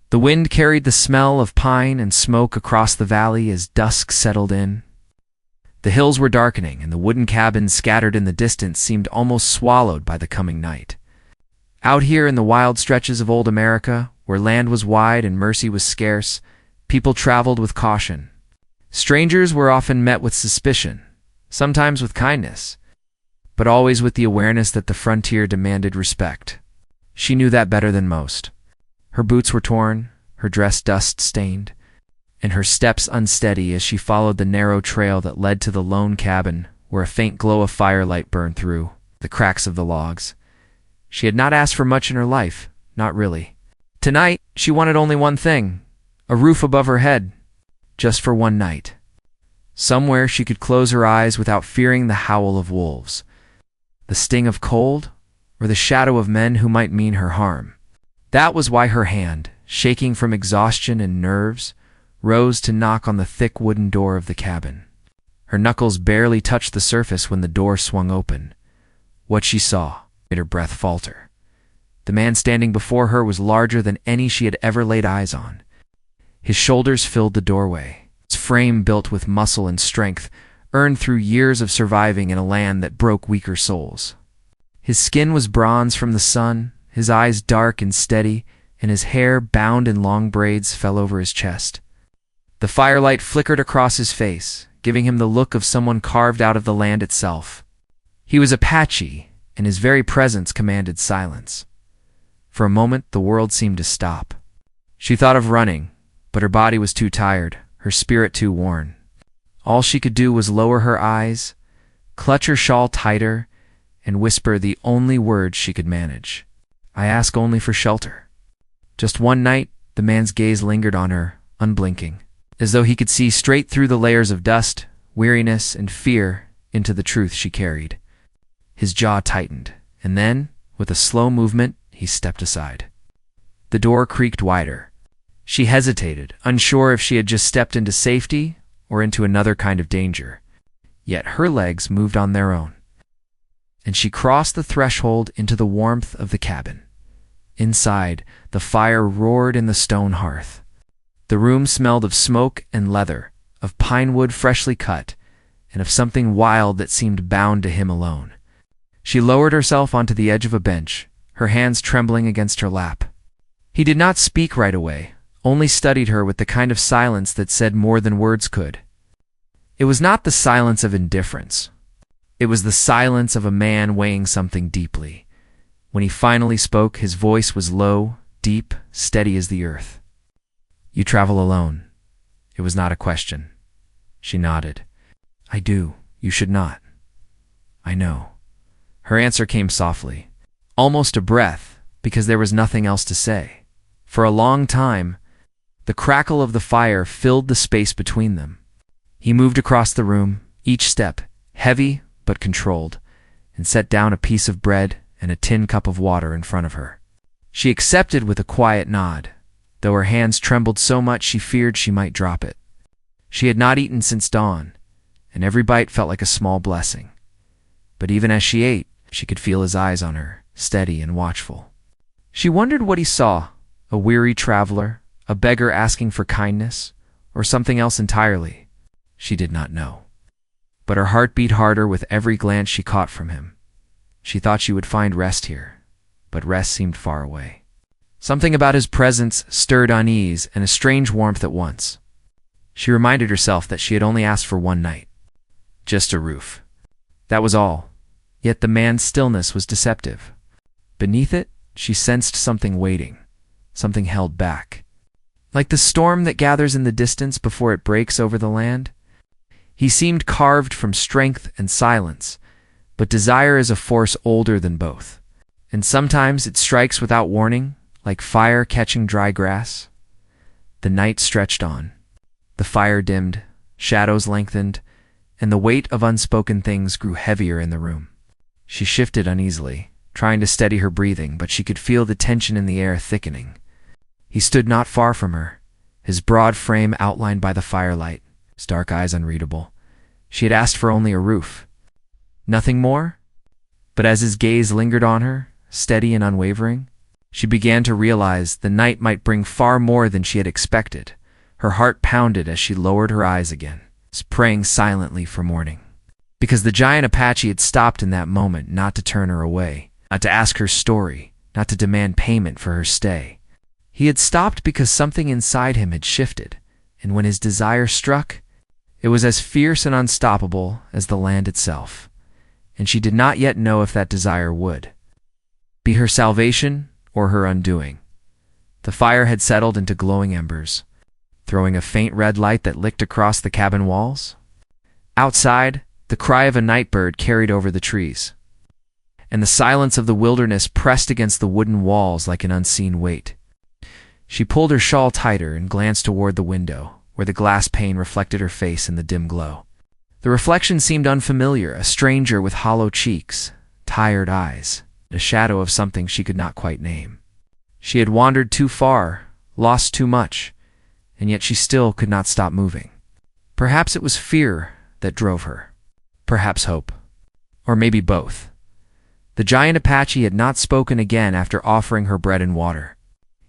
The wind carried the smell of pine and smoke across the valley as dusk settled in. The hills were darkening, and the wooden cabins scattered in the distance seemed almost swallowed by the coming night. Out here in the wild stretches of old America, where land was wide and mercy was scarce, people traveled with caution. Strangers were often met with suspicion, sometimes with kindness, but always with the awareness that the frontier demanded respect. She knew that better than most. Her boots were torn, her dress dust-stained, and her steps unsteady as she followed the narrow trail that led to the lone cabin where a faint glow of firelight burned through the cracks of the logs. She had not asked for much in her life, not really. Tonight, she wanted only one thing, a roof above her head, just for one night. Somewhere she could close her eyes without fearing the howl of wolves, the sting of cold, or the shadow of men who might mean her harm. That was why her hand, shaking from exhaustion and nerves, rose to knock on the thick wooden door of the cabin. Her knuckles barely touched the surface when the door swung open. What she saw made her breath falter. The man standing before her was larger than any she had ever laid eyes on. His shoulders filled the doorway, his frame built with muscle and strength, earned through years of surviving in a land that broke weaker souls. His skin was bronze from the sun, his eyes dark and steady, and his hair, bound in long braids, fell over his chest. The firelight flickered across his face, giving him the look of someone carved out of the land itself. He was Apache, and his very presence commanded silence. For a moment, the world seemed to stop. She thought of running, but her body was too tired, her spirit too worn. All she could do was lower her eyes, clutch her shawl tighter, and whisper the only words she could manage. "I ask only for shelter." Just one night, the man's gaze lingered on her, unblinking, as though he could see straight through the layers of dust, weariness, and fear into the truth she carried. His jaw tightened, and then, with a slow movement, he stepped aside. The door creaked wider. She hesitated, unsure if she had just stepped into safety or into another kind of danger. Yet her legs moved on their own, and she crossed the threshold into the warmth of the cabin. Inside, the fire roared in the stone hearth. The room smelled of smoke and leather, of pine wood freshly cut, and of something wild that seemed bound to him alone. She lowered herself onto the edge of a bench, her hands trembling against her lap. He did not speak right away, only studied her with the kind of silence that said more than words could. It was not the silence of indifference. It was the silence of a man weighing something deeply. When he finally spoke, his voice was low, deep, steady as the earth. "You travel alone." It was not a question. She nodded. "I do. You should not." "I know." Her answer came softly, almost a breath, because there was nothing else to say. For a long time, the crackle of the fire filled the space between them. He moved across the room, each step heavy but controlled, and set down a piece of bread and a tin cup of water in front of her. She accepted with a quiet nod, though her hands trembled so much she feared she might drop it. She had not eaten since dawn, and every bite felt like a small blessing. But even as she ate, she could feel his eyes on her, steady and watchful. She wondered what he saw, a weary traveler, a beggar asking for kindness, or something else entirely. She did not know. But her heart beat harder with every glance she caught from him. She thought she would find rest here, but rest seemed far away. Something about his presence stirred unease and a strange warmth at once. She reminded herself that she had only asked for one night. Just a roof. That was all. Yet the man's stillness was deceptive. Beneath it, she sensed something waiting, something held back. Like the storm that gathers in the distance before it breaks over the land. He seemed carved from strength and silence, but desire is a force older than both. And sometimes it strikes without warning, like fire catching dry grass. The night stretched on. The fire dimmed, shadows lengthened, and the weight of unspoken things grew heavier in the room. She shifted uneasily, trying to steady her breathing, but she could feel the tension in the air thickening. He stood not far from her, his broad frame outlined by the firelight, his dark eyes unreadable. She had asked for only a roof. Nothing more? But as his gaze lingered on her, steady and unwavering, She began to realize the night might bring far more than she had expected. Her heart pounded as she lowered her eyes again, praying silently for morning. Because the giant Apache had stopped in that moment, not to turn her away, not to ask her story, not to demand payment for her stay. He had stopped because something inside him had shifted, and when his desire struck, it was as fierce and unstoppable as the land itself. And she did not yet know if that desire would be her salvation or her undoing. The fire had settled into glowing embers, throwing a faint red light that licked across the cabin walls. Outside, the cry of a night bird carried over the trees, and the silence of the wilderness pressed against the wooden walls like an unseen weight. She pulled her shawl tighter and glanced toward the window, where the glass pane reflected her face in the dim glow. The reflection seemed unfamiliar, a stranger with hollow cheeks, tired eyes, a shadow of something she could not quite name. She had wandered too far, lost too much, and yet she still could not stop moving. Perhaps it was fear that drove her. Perhaps hope. Or maybe both. The giant Apache had not spoken again after offering her bread and water.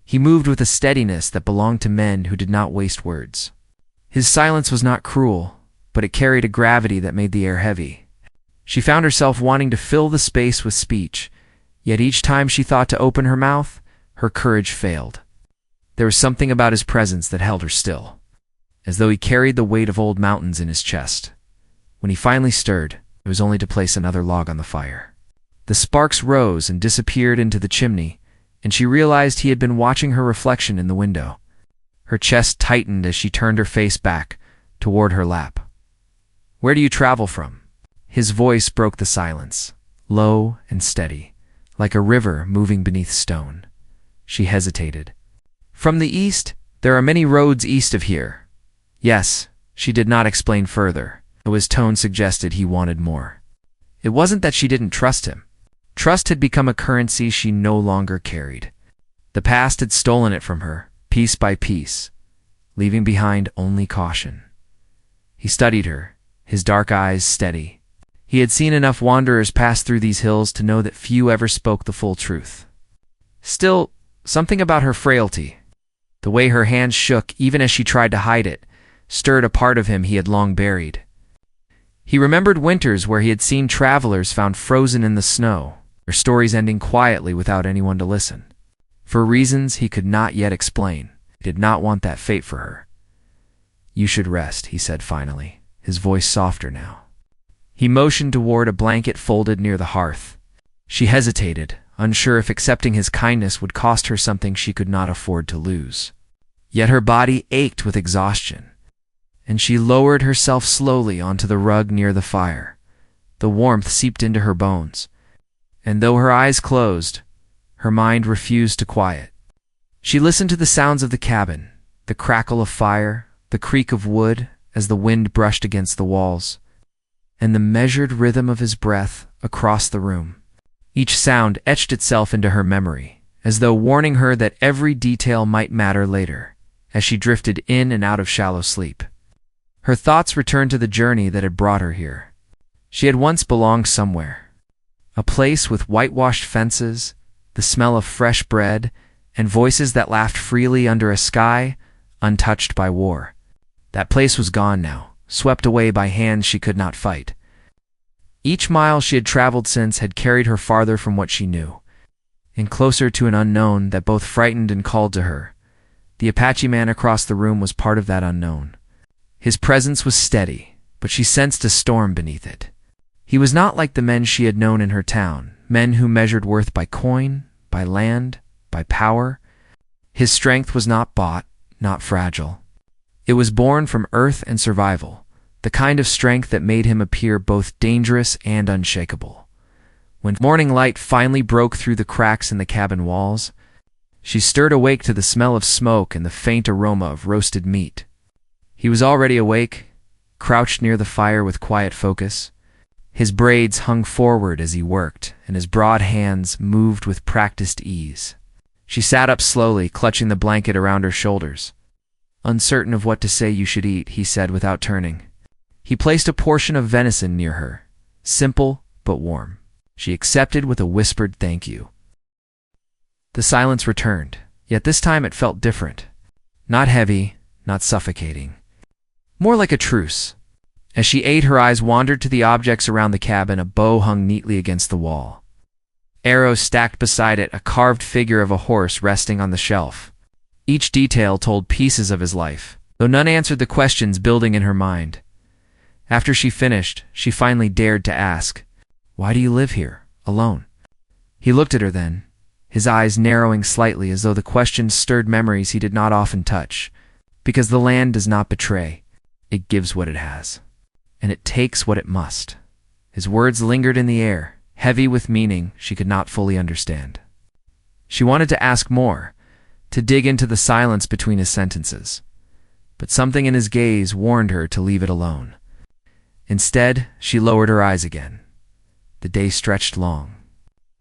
He moved with a steadiness that belonged to men who did not waste words. His silence was not cruel, but it carried a gravity that made the air heavy. She found herself wanting to fill the space with speech, yet each time she thought to open her mouth, her courage failed. There was something about his presence that held her still, as though he carried the weight of old mountains in his chest. When he finally stirred, it was only to place another log on the fire. The sparks rose and disappeared into the chimney, and she realized he had been watching her reflection in the window. Her chest tightened as she turned her face back toward her lap. "Where do you travel from?" His voice broke the silence, low and steady, like a river moving beneath stone. She hesitated. "From the east, there are many roads east of here." "Yes," she did not explain further, though his tone suggested he wanted more. It wasn't that she didn't trust him. Trust had become a currency she no longer carried. The past had stolen it from her, piece by piece, leaving behind only caution. He studied her, his dark eyes steady. He had seen enough wanderers pass through these hills to know that few ever spoke the full truth. Still, something about her frailty, the way her hands shook even as she tried to hide it, stirred a part of him he had long buried. He remembered winters where he had seen travelers found frozen in the snow, their stories ending quietly without anyone to listen. For reasons he could not yet explain, he did not want that fate for her. "You should rest," he said finally, his voice softer now. He motioned toward a blanket folded near the hearth. She hesitated, unsure if accepting his kindness would cost her something she could not afford to lose. Yet her body ached with exhaustion, and she lowered herself slowly onto the rug near the fire. The warmth seeped into her bones, and though her eyes closed, her mind refused to quiet. She listened to the sounds of the cabin, the crackle of fire, the creak of wood as the wind brushed against the walls, and the measured rhythm of his breath across the room. Each sound etched itself into her memory, as though warning her that every detail might matter later, as she drifted in and out of shallow sleep. Her thoughts returned to the journey that had brought her here. She had once belonged somewhere, a place with whitewashed fences, the smell of fresh bread, and voices that laughed freely under a sky untouched by war. That place was gone now, swept away by hands she could not fight. Each mile she had traveled since had carried her farther from what she knew, and closer to an unknown that both frightened and called to her. The Apache man across the room was part of that unknown. His presence was steady, but she sensed a storm beneath it. He was not like the men she had known in her town, men who measured worth by coin, by land, by power. His strength was not bought, not fragile. It was born from earth and survival, the kind of strength that made him appear both dangerous and unshakable. When morning light finally broke through the cracks in the cabin walls, she stirred awake to the smell of smoke and the faint aroma of roasted meat. He was already awake, crouched near the fire with quiet focus. His braids hung forward as he worked, and his broad hands moved with practiced ease. She sat up slowly, clutching the blanket around her shoulders. "Uncertain of what to say you should eat," he said without turning. He placed a portion of venison near her, simple but warm. She accepted with a whispered thank you. The silence returned, yet this time it felt different. Not heavy, not suffocating. More like a truce. As she ate, her eyes wandered to the objects around the cabin. A bow hung neatly against the wall. Arrows stacked beside it, a carved figure of a horse resting on the shelf. Each detail told pieces of his life, though none answered the questions building in her mind. After she finished, she finally dared to ask, "Why do you live here, alone?" He looked at her then, his eyes narrowing slightly as though the question stirred memories he did not often touch. Because the land does not betray, it gives what it has, and it takes what it must. His words lingered in the air, heavy with meaning she could not fully understand. She wanted to ask more, to dig into the silence between his sentences, but something in his gaze warned her to leave it alone. Instead, she lowered her eyes again. The day stretched long.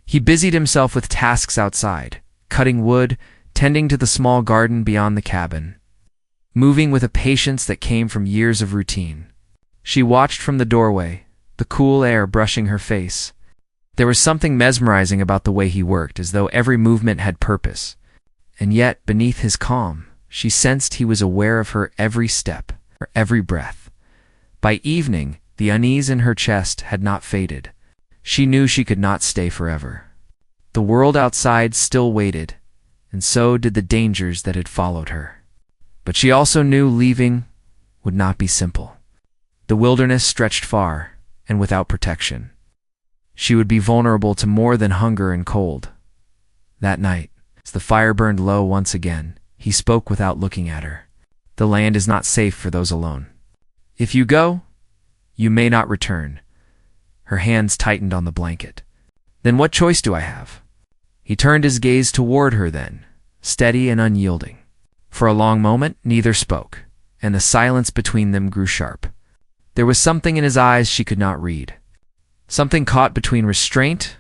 He busied himself with tasks outside, cutting wood, tending to the small garden beyond the cabin, moving with a patience that came from years of routine. She watched from the doorway, the cool air brushing her face. There was something mesmerizing about the way he worked, as though every movement had purpose. And yet, beneath his calm, she sensed he was aware of her every step, her every breath. By evening, the unease in her chest had not faded. She knew she could not stay forever. The world outside still waited, and so did the dangers that had followed her. But she also knew leaving would not be simple. The wilderness stretched far, and without protection. She would be vulnerable to more than hunger and cold. That night, as the fire burned low once again, he spoke without looking at her. "The land is not safe for those alone. If you go, you may not return." Her hands tightened on the blanket. "Then what choice do I have?" He turned his gaze toward her then, steady and unyielding. For a long moment, neither spoke, and the silence between them grew sharp. There was something in his eyes she could not read. Something caught between restraint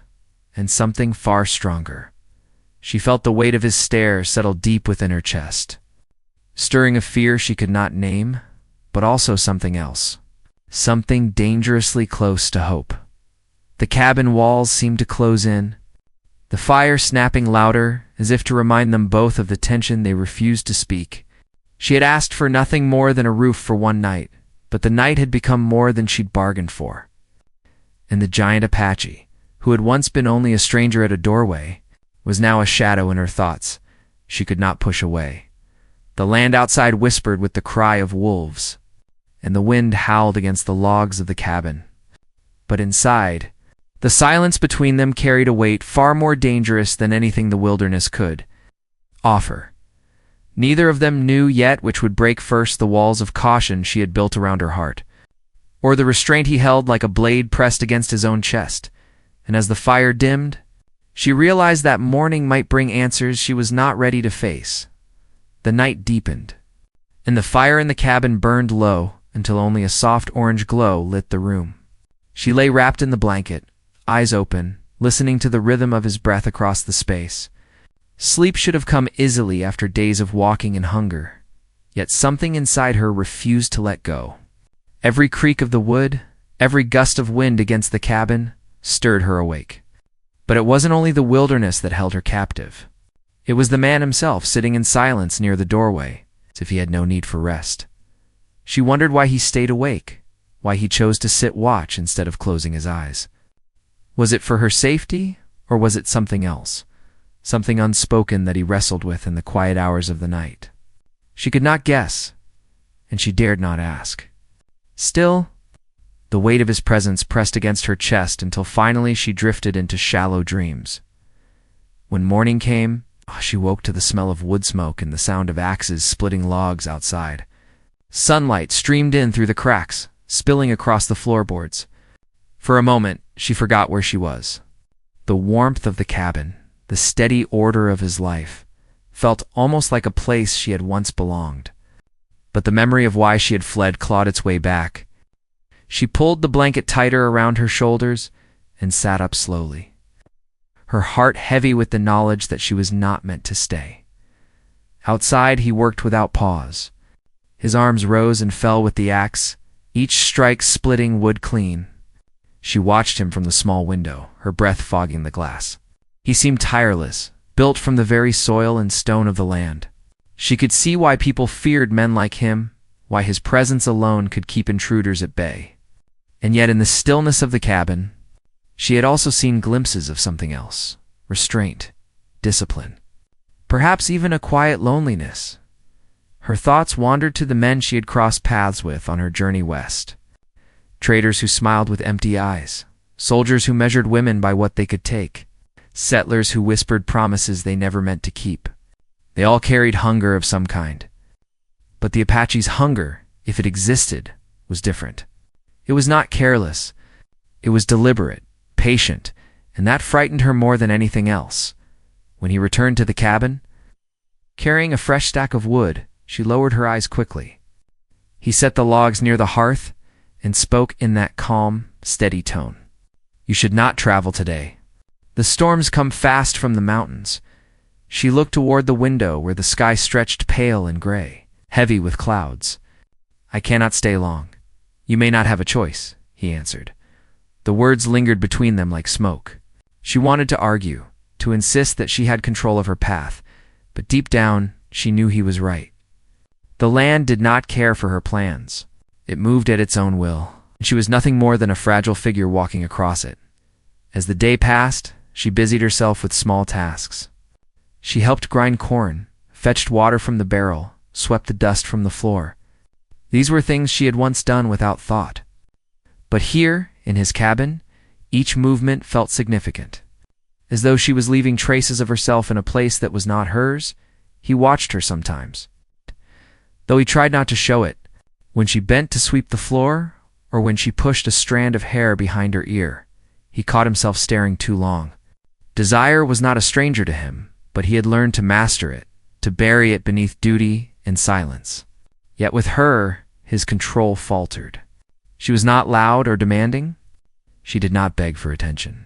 and something far stronger. She felt the weight of his stare settle deep within her chest, stirring a fear she could not name, but also something else. Something dangerously close to hope. The cabin walls seemed to close in, the fire snapping louder, as if to remind them both of the tension they refused to speak. She had asked for nothing more than a roof for one night, but the night had become more than she'd bargained for. And the giant Apache, who had once been only a stranger at a doorway, was now a shadow in her thoughts she could not push away. The land outside whispered with the cry of wolves, and the wind howled against the logs of the cabin. But inside, the silence between them carried a weight far more dangerous than anything the wilderness could offer. Neither of them knew yet which would break first, the walls of caution she had built around her heart, or the restraint he held like a blade pressed against his own chest. And as the fire dimmed, she realized that morning might bring answers she was not ready to face. The night deepened, and the fire in the cabin burned low until only a soft orange glow lit the room. She lay wrapped in the blanket, eyes open, listening to the rhythm of his breath across the space. Sleep should have come easily after days of walking and hunger, yet something inside her refused to let go. Every creak of the wood, every gust of wind against the cabin, stirred her awake. But it wasn't only the wilderness that held her captive. It was the man himself sitting in silence near the doorway, as if he had no need for rest. She wondered why he stayed awake, why he chose to sit watch instead of closing his eyes. Was it for her safety, or was it something else? Something unspoken that he wrestled with in the quiet hours of the night. She could not guess, and she dared not ask. Still, the weight of his presence pressed against her chest until finally she drifted into shallow dreams. When morning came, she woke to the smell of wood smoke and the sound of axes splitting logs outside. Sunlight streamed in through the cracks, spilling across the floorboards. For a moment, she forgot where she was. The warmth of the cabin, the steady order of his life, felt almost like a place she had once belonged. But the memory of why she had fled clawed its way back. She pulled the blanket tighter around her shoulders and sat up slowly, her heart heavy with the knowledge that she was not meant to stay. Outside, he worked without pause. His arms rose and fell with the axe, each strike splitting wood clean. She watched him from the small window, her breath fogging the glass. He seemed tireless, built from the very soil and stone of the land. She could see why people feared men like him, why his presence alone could keep intruders at bay. And yet in the stillness of the cabin, she had also seen glimpses of something else: restraint, discipline, perhaps even a quiet loneliness. Her thoughts wandered to the men she had crossed paths with on her journey west. Traders who smiled with empty eyes, soldiers who measured women by what they could take, settlers who whispered promises they never meant to keep. They all carried hunger of some kind. But the Apache's hunger, if it existed, was different. It was not careless. It was deliberate, patient, and that frightened her more than anything else. When he returned to the cabin, carrying a fresh stack of wood, she lowered her eyes quickly. He set the logs near the hearth and spoke in that calm, steady tone. "You should not travel today. The storms come fast from the mountains." She looked toward the window where the sky stretched pale and gray, heavy with clouds. "I cannot stay long." "You may not have a choice," he answered. The words lingered between them like smoke. She wanted to argue, to insist that she had control of her path, but deep down she knew he was right. The land did not care for her plans. It moved at its own will, and she was nothing more than a fragile figure walking across it. As the day passed, she busied herself with small tasks. She helped grind corn, fetched water from the barrel, swept the dust from the floor. These were things she had once done without thought. But here, in his cabin, each movement felt significant. As though she was leaving traces of herself in a place that was not hers, he watched her sometimes. Though he tried not to show it, when she bent to sweep the floor, or when she pushed a strand of hair behind her ear, he caught himself staring too long. Desire was not a stranger to him, but he had learned to master it, to bury it beneath duty and silence. Yet with her, his control faltered. She was not loud or demanding. She did not beg for attention.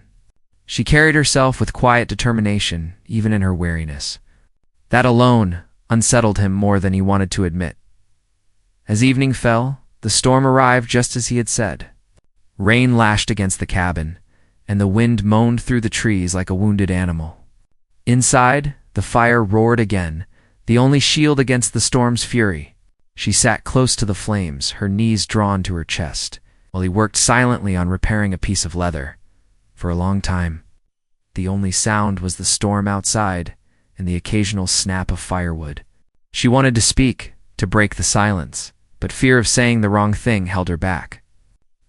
She carried herself with quiet determination, even in her weariness. That alone unsettled him more than he wanted to admit. As evening fell, the storm arrived just as he had said. Rain lashed against the cabin, and the wind moaned through the trees like a wounded animal. Inside, the fire roared again, the only shield against the storm's fury. She sat close to the flames, her knees drawn to her chest, while he worked silently on repairing a piece of leather. For a long time, the only sound was the storm outside and the occasional snap of firewood. She wanted to speak, to break the silence, but fear of saying the wrong thing held her back.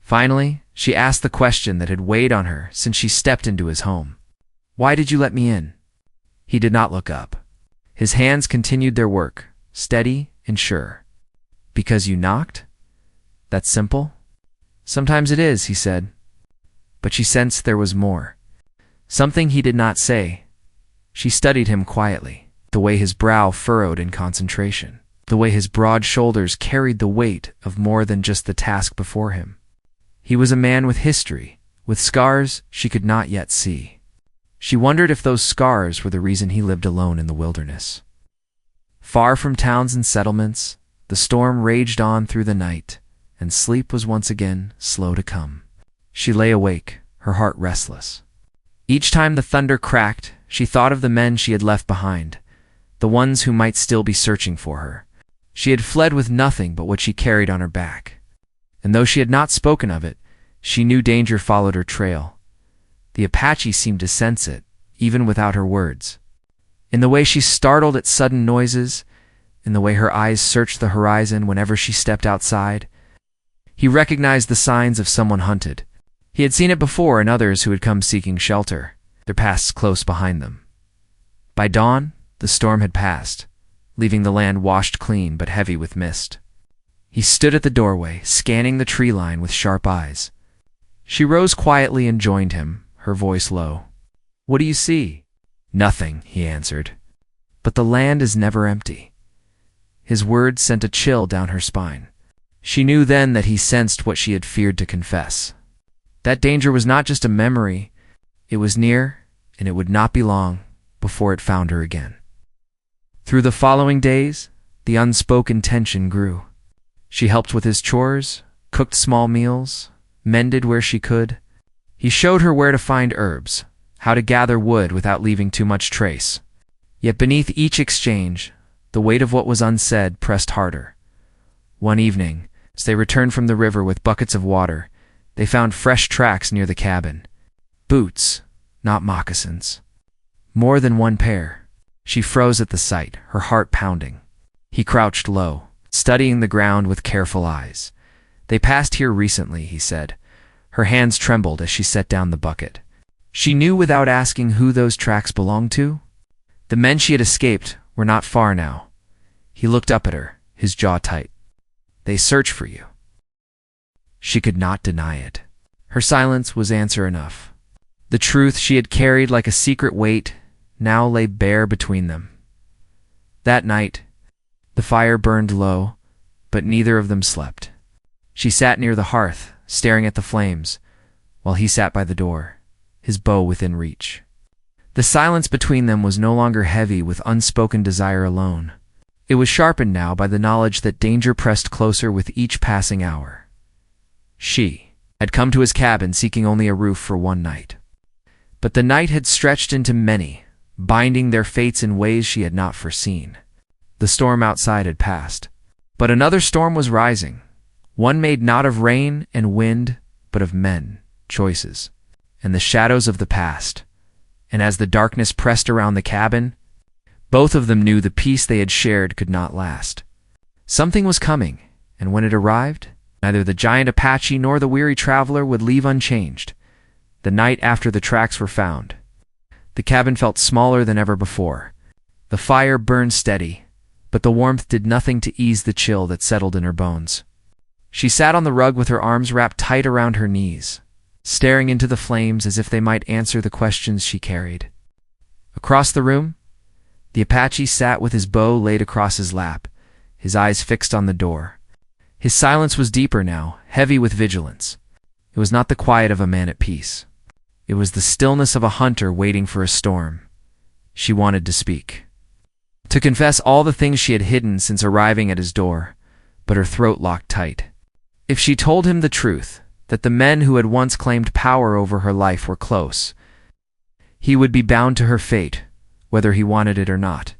Finally, she asked the question that had weighed on her since she stepped into his home. "Why did you let me in?" He did not look up. His hands continued their work, steady and sure. "Because you knocked? That's simple?" "Sometimes it is," he said. But she sensed there was more. Something he did not say. She studied him quietly, the way his brow furrowed in concentration, the way his broad shoulders carried the weight of more than just the task before him. He was a man with history, with scars she could not yet see. She wondered if those scars were the reason he lived alone in the wilderness. Far from towns and settlements, the storm raged on through the night, and sleep was once again slow to come. She lay awake, her heart restless. Each time the thunder cracked, she thought of the men she had left behind, the ones who might still be searching for her. She had fled with nothing but what she carried on her back. And though she had not spoken of it, she knew danger followed her trail. The Apache seemed to sense it, even without her words. In the way she startled at sudden noises, in the way her eyes searched the horizon whenever she stepped outside, he recognized the signs of someone hunted. He had seen it before in others who had come seeking shelter, their pasts close behind them. By dawn, the storm had passed, leaving the land washed clean but heavy with mist. He stood at the doorway, scanning the tree line with sharp eyes. She rose quietly and joined him, her voice low. "What do you see?" "Nothing," he answered. "But the land is never empty." His words sent a chill down her spine. She knew then that he sensed what she had feared to confess. That danger was not just a memory, it was near, and it would not be long before it found her again. Through the following days, the unspoken tension grew. She helped with his chores, cooked small meals, mended where she could. He showed her where to find herbs, how to gather wood without leaving too much trace. Yet beneath each exchange, the weight of what was unsaid pressed harder. One evening, as they returned from the river with buckets of water, they found fresh tracks near the cabin. Boots, not moccasins. More than one pair. She froze at the sight, her heart pounding. He crouched low, studying the ground with careful eyes. "They passed here recently," he said. Her hands trembled as she set down the bucket. She knew without asking who those tracks belonged to. The men she had escaped were not far now. He looked up at her, his jaw tight. "They search for you." She could not deny it. Her silence was answer enough. The truth she had carried like a secret weight now lay bare between them. That night, the fire burned low, but neither of them slept. She sat near the hearth, staring at the flames, while he sat by the door, his bow within reach. The silence between them was no longer heavy with unspoken desire alone. It was sharpened now by the knowledge that danger pressed closer with each passing hour. She had come to his cabin seeking only a roof for one night. But the night had stretched into many, binding their fates in ways she had not foreseen. The storm outside had passed, but another storm was rising, one made not of rain and wind, but of men, choices, and the shadows of the past. And as the darkness pressed around the cabin, both of them knew the peace they had shared could not last. Something was coming, and when it arrived, neither the giant Apache nor the weary traveler would leave unchanged. The night after the tracks were found, the cabin felt smaller than ever before. The fire burned steady, but the warmth did nothing to ease the chill that settled in her bones. She sat on the rug with her arms wrapped tight around her knees, staring into the flames as if they might answer the questions she carried. Across the room, the Apache sat with his bow laid across his lap, his eyes fixed on the door. His silence was deeper now, heavy with vigilance. It was not the quiet of a man at peace. It was the stillness of a hunter waiting for a storm. She wanted to speak, to confess all the things she had hidden since arriving at his door, but her throat locked tight. If she told him the truth, that the men who had once claimed power over her life were close, he would be bound to her fate, whether he wanted it or not.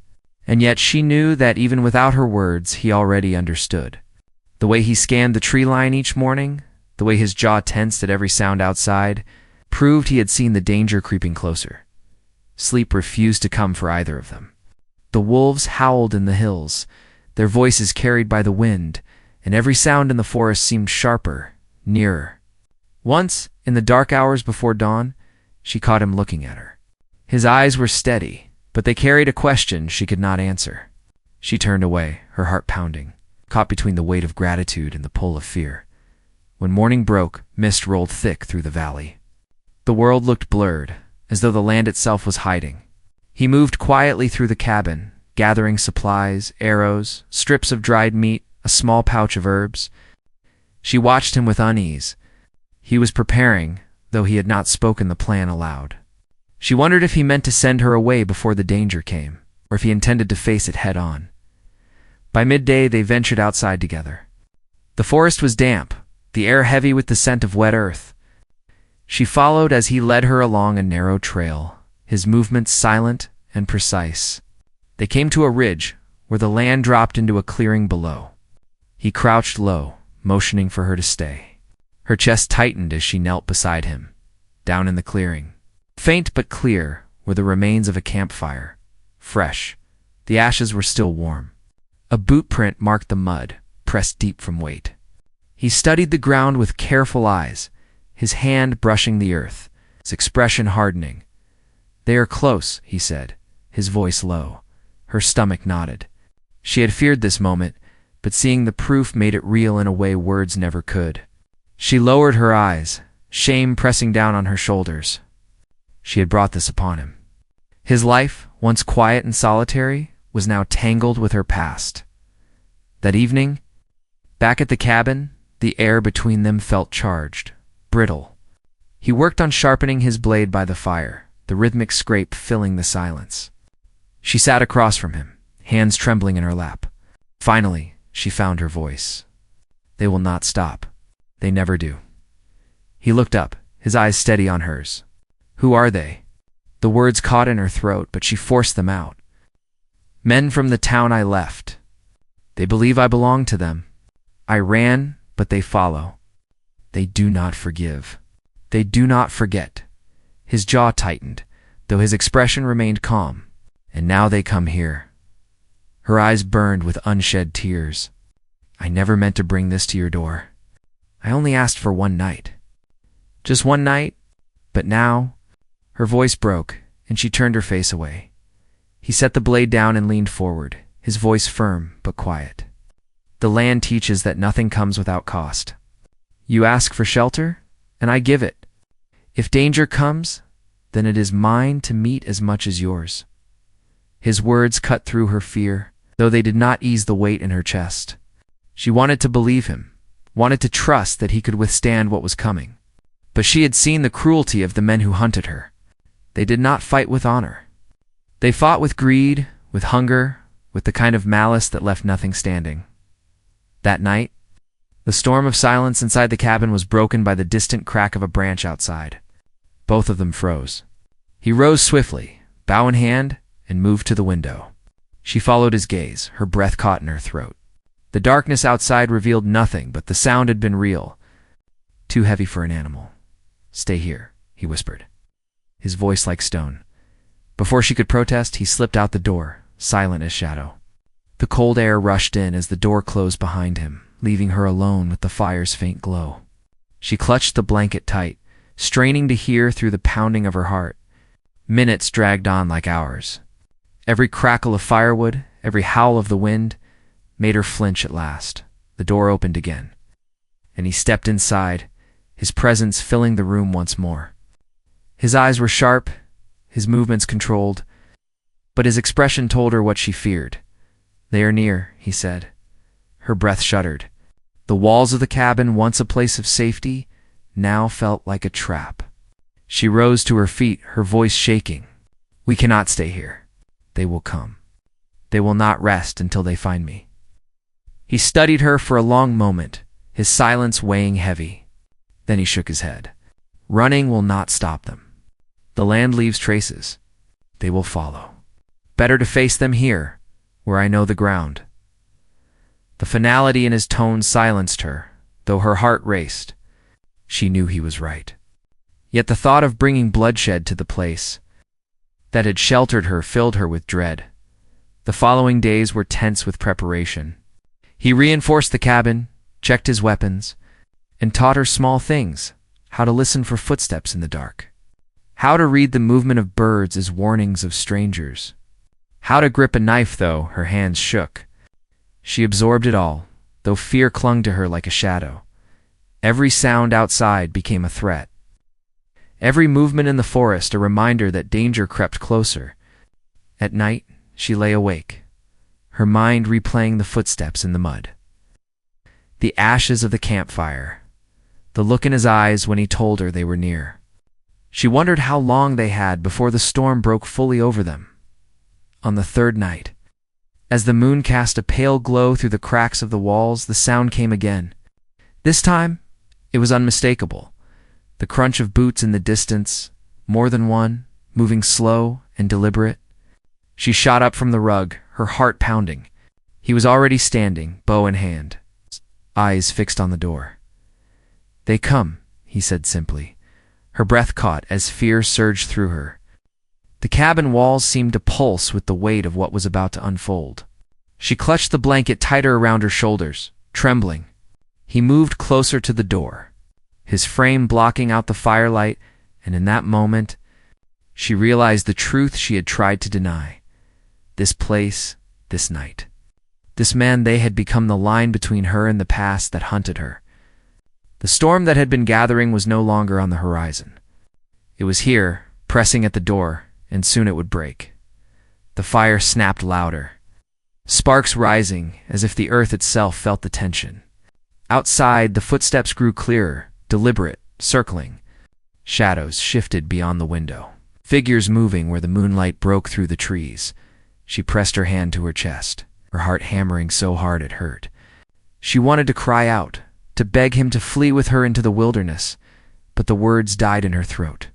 And yet she knew that even without her words, he already understood. The way he scanned the tree line each morning, the way his jaw tensed at every sound outside, proved he had seen the danger creeping closer. Sleep refused to come for either of them. The wolves howled in the hills, their voices carried by the wind, and every sound in the forest seemed sharper, nearer. Once, in the dark hours before dawn, she caught him looking at her. His eyes were steady, but they carried a question she could not answer. She turned away, her heart pounding, caught between the weight of gratitude and the pull of fear. When morning broke, mist rolled thick through the valley. The world looked blurred, as though the land itself was hiding. He moved quietly through the cabin, gathering supplies, arrows, strips of dried meat, a small pouch of herbs. She watched him with unease. He was preparing, though he had not spoken the plan aloud. She wondered if he meant to send her away before the danger came, or if he intended to face it head on. By midday they ventured outside together. The forest was damp, the air heavy with the scent of wet earth. She followed as he led her along a narrow trail, his movements silent and precise. They came to a ridge where the land dropped into a clearing below. He crouched low, motioning for her to stay. Her chest tightened as she knelt beside him. Down in the clearing, faint but clear, were the remains of a campfire. Fresh, the ashes were still warm. A boot print marked the mud, pressed deep from weight. He studied the ground with careful eyes, his hand brushing the earth, his expression hardening. "They are close," he said, his voice low. Her stomach nodded. She had feared this moment, but seeing the proof made it real in a way words never could. She lowered her eyes, shame pressing down on her shoulders. She had brought this upon him. His life, once quiet and solitary, was now tangled with her past. That evening, back at the cabin, the air between them felt charged, brittle. He worked on sharpening his blade by the fire, the rhythmic scrape filling the silence. She sat across from him, hands trembling in her lap. Finally, she found her voice. "They will not stop. They never do." He looked up, his eyes steady on hers. "Who are they?" The words caught in her throat, but she forced them out. Men from the town I left. They believe I belong to them. I ran, but they follow. They do not forgive. They do not forget. His jaw tightened, though his expression remained calm. And now they come here. Her eyes burned with unshed tears. I never meant to bring this to your door. I only asked for one night. Just one night, but now... Her voice broke, and she turned her face away. He set the blade down and leaned forward, his voice firm but quiet. The land teaches that nothing comes without cost. You ask for shelter, and I give it. If danger comes, then it is mine to meet as much as yours. His words cut through her fear, though they did not ease the weight in her chest. She wanted to believe him, wanted to trust that he could withstand what was coming. But she had seen the cruelty of the men who hunted her. They did not fight with honor. They fought with greed, with hunger, with the kind of malice that left nothing standing. That night, the storm of silence inside the cabin was broken by the distant crack of a branch outside. Both of them froze. He rose swiftly, bow in hand, and moved to the window. She followed his gaze, her breath caught in her throat. The darkness outside revealed nothing, but the sound had been real. Too heavy for an animal. Stay here, he whispered, his voice like stone. Before she could protest, he slipped out the door, silent as shadow. The cold air rushed in as the door closed behind him, leaving her alone with the fire's faint glow. She clutched the blanket tight, straining to hear through the pounding of her heart. Minutes dragged on like hours. Every crackle of firewood, every howl of the wind, made her flinch at last. The door opened again, and he stepped inside, his presence filling the room once more. His eyes were sharp, his movements controlled, but his expression told her what she feared. They are near, he said. Her breath shuddered. The walls of the cabin, once a place of safety, now felt like a trap. She rose to her feet, her voice shaking. We cannot stay here. They will come. They will not rest until they find me. He studied her for a long moment, his silence weighing heavy. Then he shook his head. Running will not stop them. The land leaves traces. They will follow. Better to face them here, where I know the ground. The finality in his tone silenced her, though her heart raced. She knew he was right. Yet the thought of bringing bloodshed to the place that had sheltered her filled her with dread. The following days were tense with preparation. He reinforced the cabin, checked his weapons, and taught her small things, how to listen for footsteps in the dark, how to read the movement of birds as warnings of strangers, how to grip a knife though her hands shook. She absorbed it all, though fear clung to her like a shadow. Every sound outside became a threat. Every movement in the forest a reminder that danger crept closer. At night, she lay awake, her mind replaying the footsteps in the mud. The ashes of the campfire, the look in his eyes when he told her they were near. She wondered how long they had before the storm broke fully over them. On the third night, as the moon cast a pale glow through the cracks of the walls, the sound came again. This time, it was unmistakable. The crunch of boots in the distance, more than one, moving slow and deliberate. She shot up from the rug, her heart pounding. He was already standing, bow in hand, eyes fixed on the door. They come, he said simply. Her breath caught as fear surged through her. The cabin walls seemed to pulse with the weight of what was about to unfold. She clutched the blanket tighter around her shoulders, trembling. He moved closer to the door, his frame blocking out the firelight, and in that moment, she realized the truth she had tried to deny. This place, this night. This man, they had become the line between her and the past that hunted her. The storm that had been gathering was no longer on the horizon. It was here, pressing at the door, and soon it would break. The fire snapped louder, sparks rising as if the earth itself felt the tension. Outside, the footsteps grew clearer, deliberate, circling. Shadows shifted beyond the window, figures moving where the moonlight broke through the trees. She pressed her hand to her chest, her heart hammering so hard it hurt. She wanted to cry out, to beg him to flee with her into the wilderness, but the words died in her throat.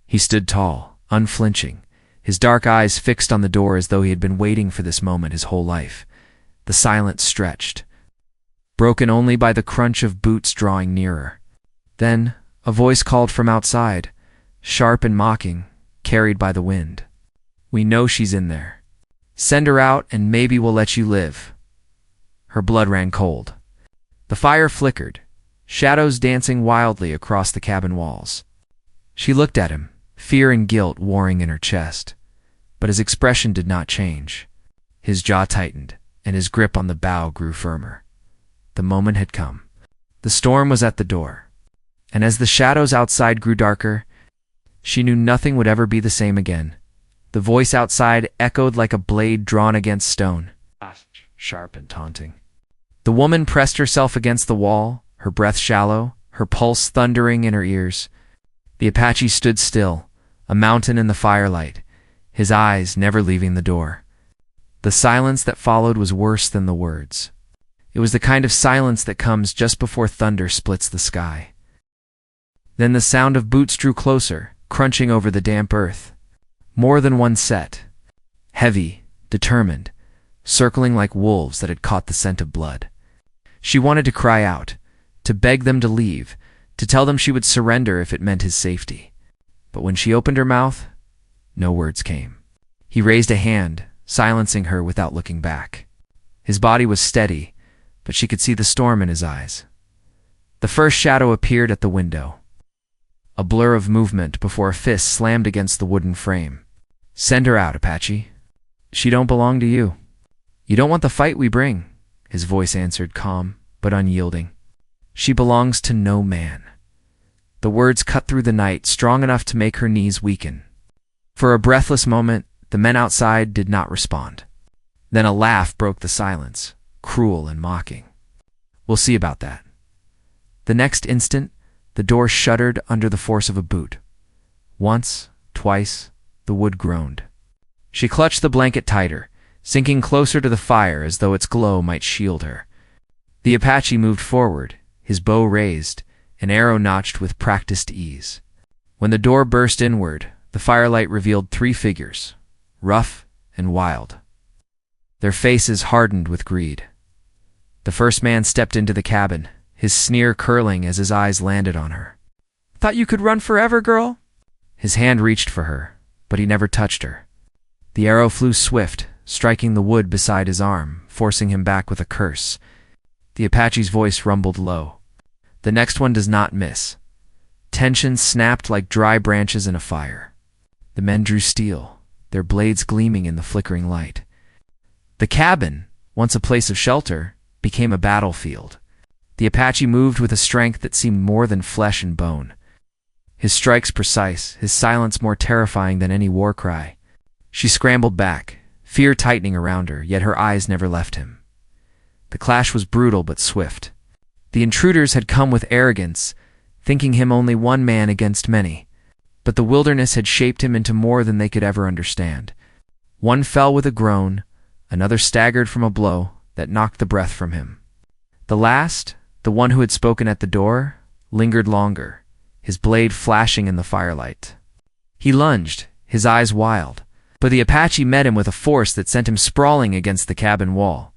He stood tall, unflinching, his dark eyes fixed on the door as though he had been waiting for this moment his whole life. The silence stretched, broken only by the crunch of boots drawing nearer. Then a voice called from outside, sharp and mocking, carried by the wind. "We know she's in there. Send her out and maybe we'll let you live." Her blood ran cold. The fire flickered, shadows dancing wildly across the cabin walls. She looked at him, fear and guilt warring in her chest. But his expression did not change. His jaw tightened, and his grip on the bow grew firmer. The moment had come. The storm was at the door. And as the shadows outside grew darker, she knew nothing would ever be the same again. The voice outside echoed like a blade drawn against stone, sharp and taunting. The woman pressed herself against the wall, her breath shallow, her pulse thundering in her ears. The Apache stood still, a mountain in the firelight, his eyes never leaving the door. The silence that followed was worse than the words. It was the kind of silence that comes just before thunder splits the sky. Then the sound of boots drew closer, crunching over the damp earth. More than one set, heavy, determined, circling like wolves that had caught the scent of blood. She wanted to cry out, to beg them to leave, to tell them she would surrender if it meant his safety. But when she opened her mouth, no words came. He raised a hand, silencing her without looking back. His body was steady, but she could see the storm in his eyes. The first shadow appeared at the window, a blur of movement before a fist slammed against the wooden frame. "Send her out, Apache. She don't belong to you. You don't want the fight we bring," his voice answered, calm but unyielding. "She belongs to no man." The words cut through the night, strong enough to make her knees weaken. For a breathless moment, the men outside did not respond. Then a laugh broke the silence, cruel and mocking. "We'll see about that." The next instant, the door shuddered under the force of a boot. Once, twice, the wood groaned. She clutched the blanket tighter, sinking closer to the fire as though its glow might shield her. The Apache moved forward, his bow raised, an arrow notched with practiced ease. When the door burst inward, the firelight revealed three figures, rough and wild, their faces hardened with greed. The first man stepped into the cabin, his sneer curling as his eyes landed on her. "Thought you could run forever, girl?" His hand reached for her, but he never touched her. The arrow flew swift, striking the wood beside his arm, forcing him back with a curse. The Apache's voice rumbled low. "The next one does not miss." Tension snapped like dry branches in a fire. The men drew steel, their blades gleaming in the flickering light. The cabin, once a place of shelter, became a battlefield. The Apache moved with a strength that seemed more than flesh and bone. His strikes precise, his silence more terrifying than any war cry. She scrambled back, fear tightening around her, yet her eyes never left him. The clash was brutal but swift. The intruders had come with arrogance, thinking him only one man against many. But the wilderness had shaped him into more than they could ever understand. One fell with a groan, another staggered from a blow that knocked the breath from him. The last, the one who had spoken at the door, lingered longer, his blade flashing in the firelight. He lunged, his eyes wild, but the Apache met him with a force that sent him sprawling against the cabin wall.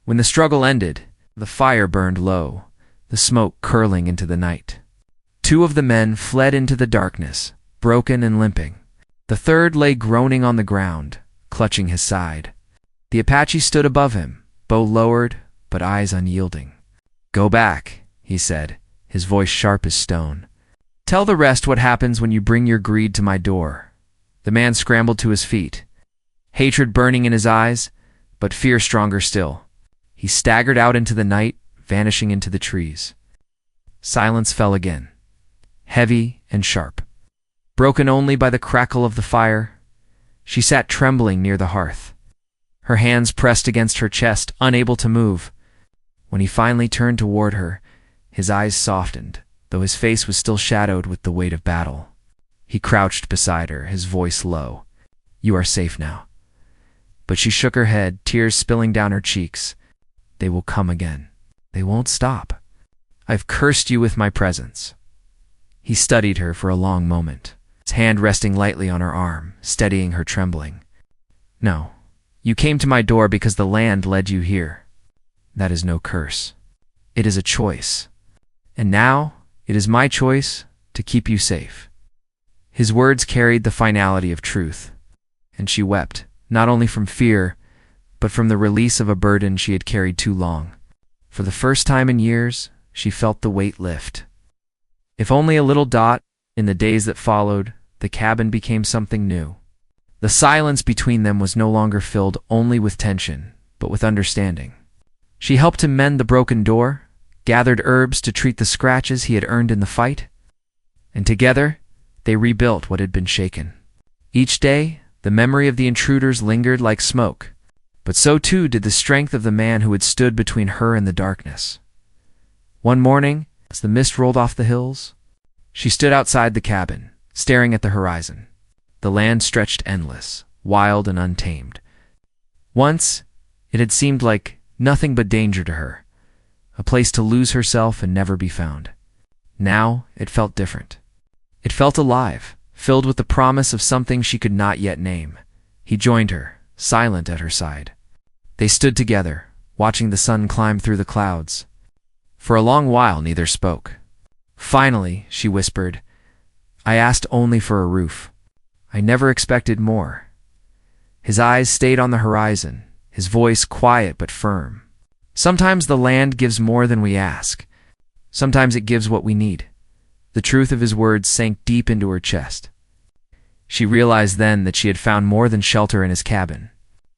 When the struggle ended, the fire burned low, the smoke curling into the night. Two of the men fled into the darkness, broken and limping. The third lay groaning on the ground, clutching his side. The Apache stood above him, bow lowered, but eyes unyielding. "Go back," he said, his voice sharp as stone. "Tell the rest what happens when you bring your greed to my door." The man scrambled to his feet, hatred burning in his eyes, but fear stronger still. He staggered out into the night, vanishing into the trees. Silence fell again, heavy and sharp, broken only by the crackle of the fire. She sat trembling near the hearth, her hands pressed against her chest, unable to move. When he finally turned toward her, his eyes softened, though his face was still shadowed with the weight of battle. He crouched beside her, his voice low. "You are safe now." But she shook her head, tears spilling down her cheeks. "They will come again. They won't stop. I've cursed you with my presence." He studied her for a long moment. his hand resting lightly on her arm, steadying her trembling. "No, you came to my door because the land led you here. That is no curse. It is a choice. And now it is my choice to keep you safe." His words carried the finality of truth, and she wept, not only from fear, but from the release of a burden she had carried too long. For the first time in years, she felt the weight lift. If only a little dot, in the days that followed, the cabin became something new. The silence between them was no longer filled only with tension, but with understanding. She helped him mend the broken door, gathered herbs to treat the scratches he had earned in the fight, and together they rebuilt what had been shaken. Each day, the memory of the intruders lingered like smoke, but so too did the strength of the man who had stood between her and the darkness. One morning, as the mist rolled off the hills, she stood outside the cabin, staring at the horizon. The land stretched endless, wild and untamed. Once, it had seemed like nothing but danger to her, a place to lose herself and never be found. Now, it felt different. It felt alive, filled with the promise of something she could not yet name. He joined her, silent at her side. They stood together, watching the sun climb through the clouds. For a long while, neither spoke. Finally, she whispered, "I asked only for a roof. I never expected more." His eyes stayed on the horizon, his voice quiet but firm. Sometimes the land gives more than we ask. Sometimes it gives what we need. The truth of his words sank deep into her chest. She realized then that she had found more than shelter in his cabin.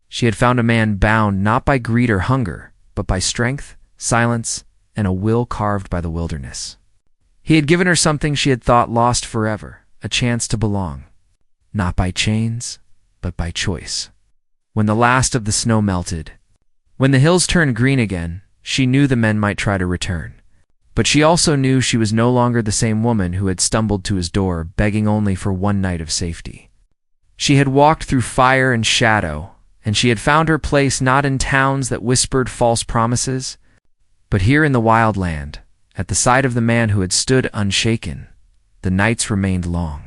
She had found a man bound not by greed or hunger, but by strength, silence, and a will carved by the wilderness. He had given her something she had thought lost forever, a chance to belong. Not by chains, but by choice. When the last of the snow melted, when the hills turned green again, she knew the men might try to return. But she also knew she was no longer the same woman who had stumbled to his door, begging only for one night of safety. She had walked through fire and shadow, and she had found her place not in towns that whispered false promises, but here in the wild land, at the side of the man who had stood unshaken. The nights remained long.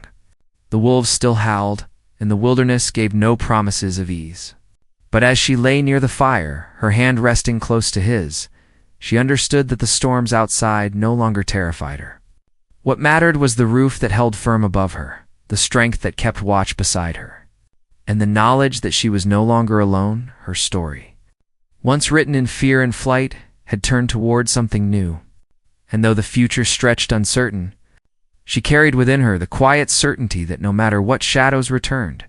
The wolves still howled, and the wilderness gave no promises of ease. But as she lay near the fire, her hand resting close to his, she understood that the storms outside no longer terrified her. What mattered was the roof that held firm above her, the strength that kept watch beside her, and the knowledge that she was no longer alone. Her story, once written in fear and flight, had turned toward something new. And though the future stretched uncertain, she carried within her the quiet certainty that no matter what shadows returned,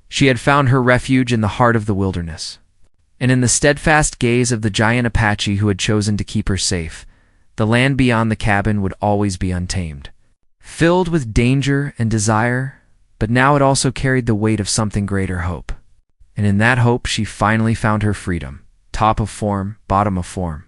she had found her refuge in the heart of the wilderness. And in the steadfast gaze of the giant Apache who had chosen to keep her safe, the land beyond the cabin would always be untamed, filled with danger and desire, but now it also carried the weight of something greater, hope. And in that hope she finally found her freedom, top of form, bottom of form.